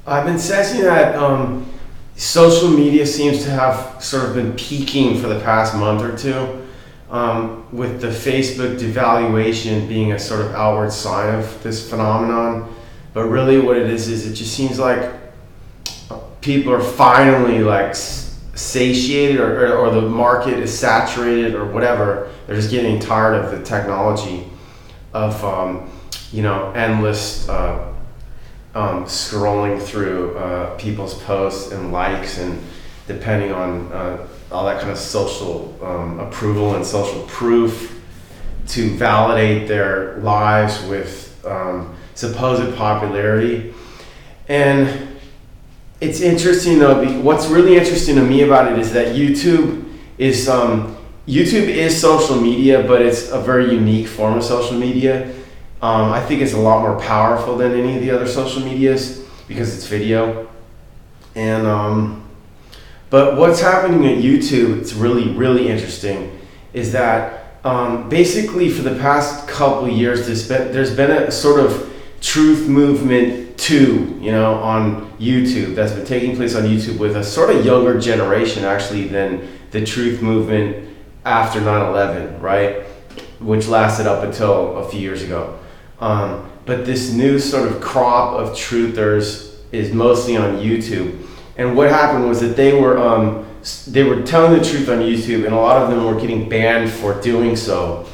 I've been sensing that social media seems to have sort of been peaking for the past month or two, with the Facebook devaluation being a sort of outward sign of this phenomenon. But really what it is it just seems like people are finally like satiated, or the market is saturated or whatever. They're just getting tired of the technology of endless scrolling through people's posts and likes, and depending on all that kind of social approval and social proof to validate their lives with supposed popularity. And it's interesting though, what's really interesting to me about it is that YouTube is social media, but it's a very unique form of social media. I think it's a lot more powerful than any of the other social medias because it's video. And but what's happening at YouTube, it's really, really interesting, is that basically for the past couple of years, there's been a sort of truth movement on YouTube that's been taking place on YouTube with a sort of younger generation actually than the truth movement after 9/11, right? Which lasted up until a few years ago. But this new sort of crop of truthers is mostly on YouTube. And what happened was that they were telling the truth on YouTube, and a lot of them were getting banned for doing so.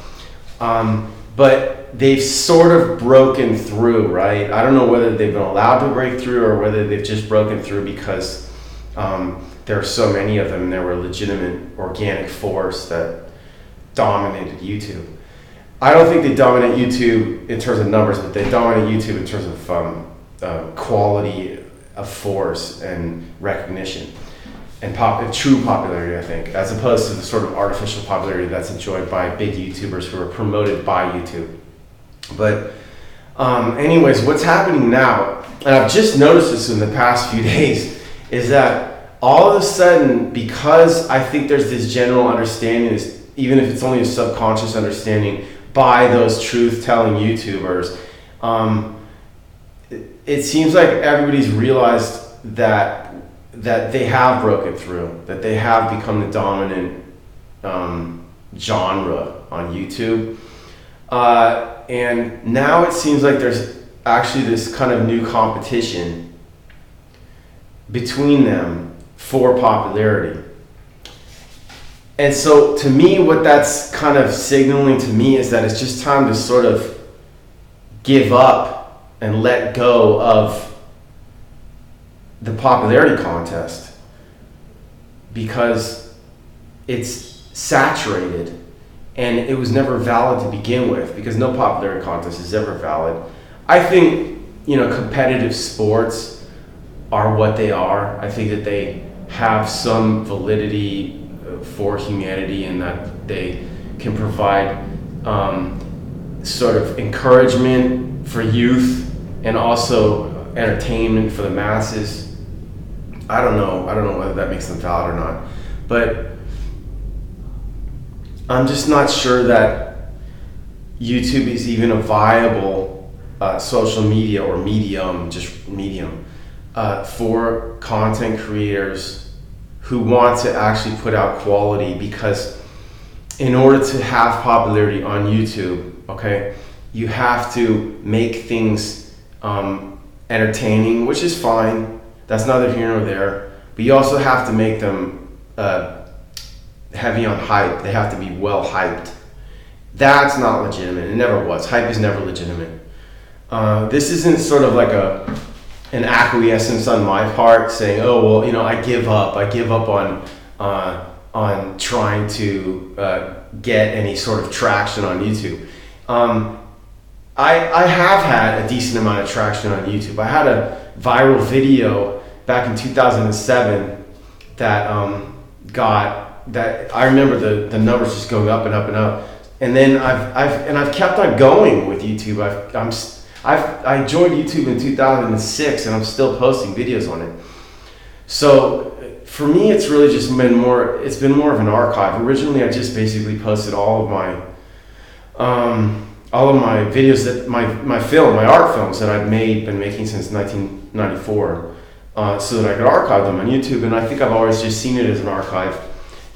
But they've sort of broken through, right? I don't know whether they've been allowed to break through or whether they've just broken through because there are so many of them, and they were a legitimate organic force that dominated YouTube. I don't think they dominate YouTube in terms of numbers, but they dominate YouTube in terms of quality of force and recognition and true popularity, I think, as opposed to the sort of artificial popularity that's enjoyed by big YouTubers who are promoted by YouTube. But anyways, what's happening now, and I've just noticed this in the past few days, is that all of a sudden, because I think there's this general understanding, even if it's only a subconscious understanding by those truth-telling YouTubers, it seems like everybody's realized that they have broken through, that they have become the dominant genre on YouTube. And now it seems like there's actually this kind of new competition between them for popularity. And so to me, what that's kind of signaling to me is that it's just time to sort of give up and let go of the popularity contest, because it's saturated and it was never valid to begin with, because no popularity contest is ever valid. I think, competitive sports are what they are. I think that they have some validity for humanity, and that they can provide sort of encouragement for youth and also entertainment for the masses. I don't know whether that makes them valid or not, but I'm just not sure that YouTube is even a viable social media or medium for content creators who want to actually put out quality, because in order to have popularity on YouTube, okay, you have to make things entertaining, which is fine. That's neither here nor there. But you also have to make them heavy on hype. They have to be well hyped. That's not legitimate. It never was. Hype is never legitimate. This isn't sort of like an acquiescence on my part saying, oh, well, I give up on trying to get any sort of traction on YouTube. I have had a decent amount of traction on YouTube. I had a viral video back in 2007 that I remember the numbers just going up and up and up. And then I've kept on going with YouTube. I joined YouTube in 2006, and I'm still posting videos on it. So for me, it's really just been more of an archive. Originally, I just basically posted all of my all of my videos that my art films that I've been making since 1994, so that I could archive them on YouTube. And I think I've always just seen it as an archive.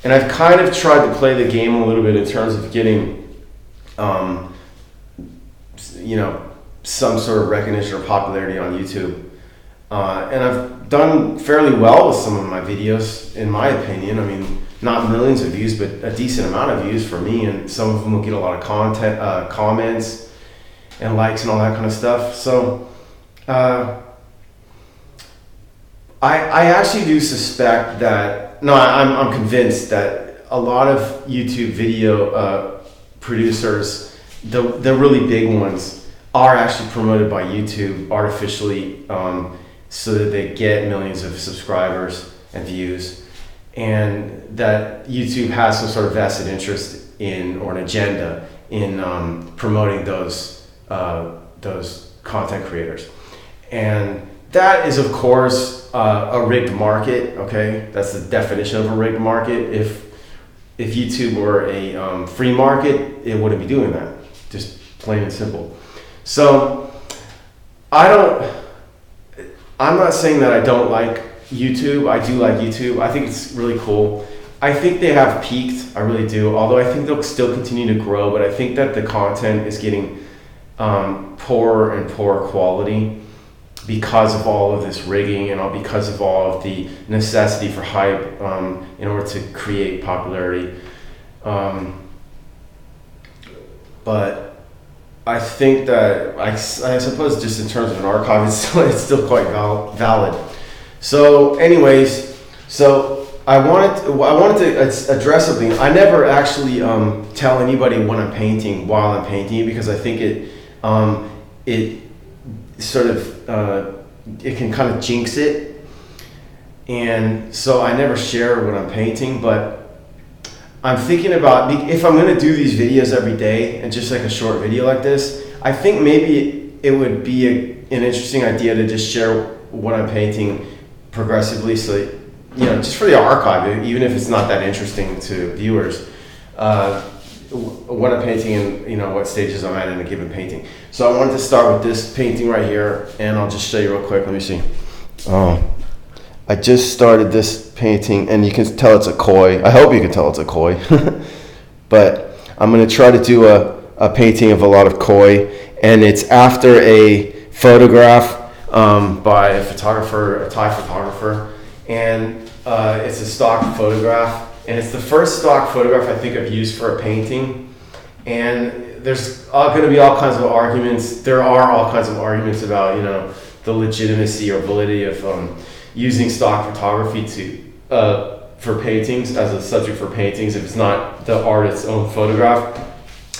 And I've kind of tried to play the game a little bit in terms of getting, some sort of recognition or popularity on YouTube. And I've done fairly well with some of my videos, in my opinion. I mean, not millions of views, but a decent amount of views for me. And some of them will get a lot of comments and likes and all that kind of stuff. So I actually do suspect that, I'm convinced that a lot of YouTube video producers, the really big ones, are actually promoted by YouTube artificially, so that they get millions of subscribers and views, and that YouTube has some sort of vested interest in, or an agenda in, promoting those content creators. And that is, of course, a rigged market. Okay, that's the definition of a rigged market. If YouTube were a free market, it wouldn't be doing that. Just plain and simple. So I'm not saying that I don't like YouTube. I do like YouTube. I think it's really cool. I think they have peaked. I really do. Although I think they'll still continue to grow, but I think that the content is getting poorer and poorer quality because of all of this rigging and because of all of the necessity for hype in order to create popularity. But I think that I suppose just in terms of an archive, it's still quite valid. So, anyways, I wanted to address something. I never actually tell anybody when I'm painting while I'm painting, because I think it sort of it can kind of jinx it, and so I never share when I'm painting. But I'm thinking about, if I'm going to do these videos every day and just like a short video like this, I think maybe it would be an interesting idea to just share what I'm painting progressively, so just for the archive, even if it's not that interesting to viewers, what I'm painting and what stages I'm at in a given painting. So I wanted to start with this painting right here, and I'll just show you real quick. Let me see. I just started this painting, and you can tell it's a koi. I hope you can tell it's a koi. But I'm going to try to do a painting of a lot of koi, and it's after a photograph by a Thai photographer, and it's a stock photograph, and it's the first stock photograph I think I've used for a painting. And there's going to be all kinds of arguments. There are all kinds of arguments about the legitimacy or validity of using stock photography for paintings, as a subject for paintings, if it's not the artist's own photograph.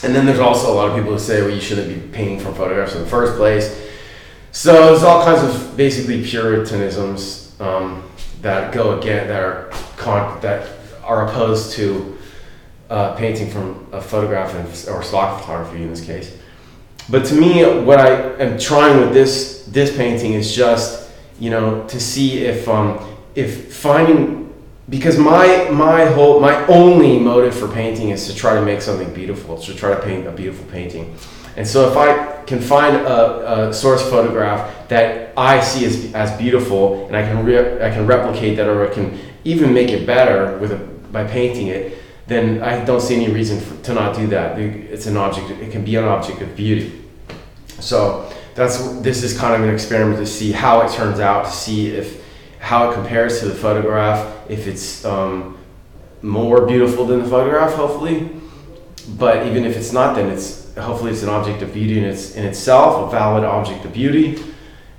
And then there's also a lot of people who say, well, you shouldn't be painting from photographs in the first place. So there's all kinds of basically puritanisms that are opposed to painting from a photograph or stock photography in this case. But to me, what I am trying with this painting is just to see if finding, because my only motive for painting is to try to make something beautiful, to try to paint a beautiful painting. And so if I can find a source photograph that I see as beautiful, and I can replicate that, or I can even make it better by painting it, then I don't see any reason to not do that. It's an object. It can be an object of beauty. So this is kind of an experiment to see how it turns out, to see how it compares to the photograph, if it's more beautiful than the photograph, hopefully. But even if it's not, then hopefully it's an object of beauty in itself, a valid object of beauty,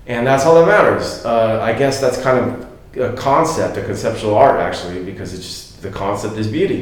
and that's all that matters. I guess that's kind of a concept, a conceptual art, actually, because it's just the concept is beauty.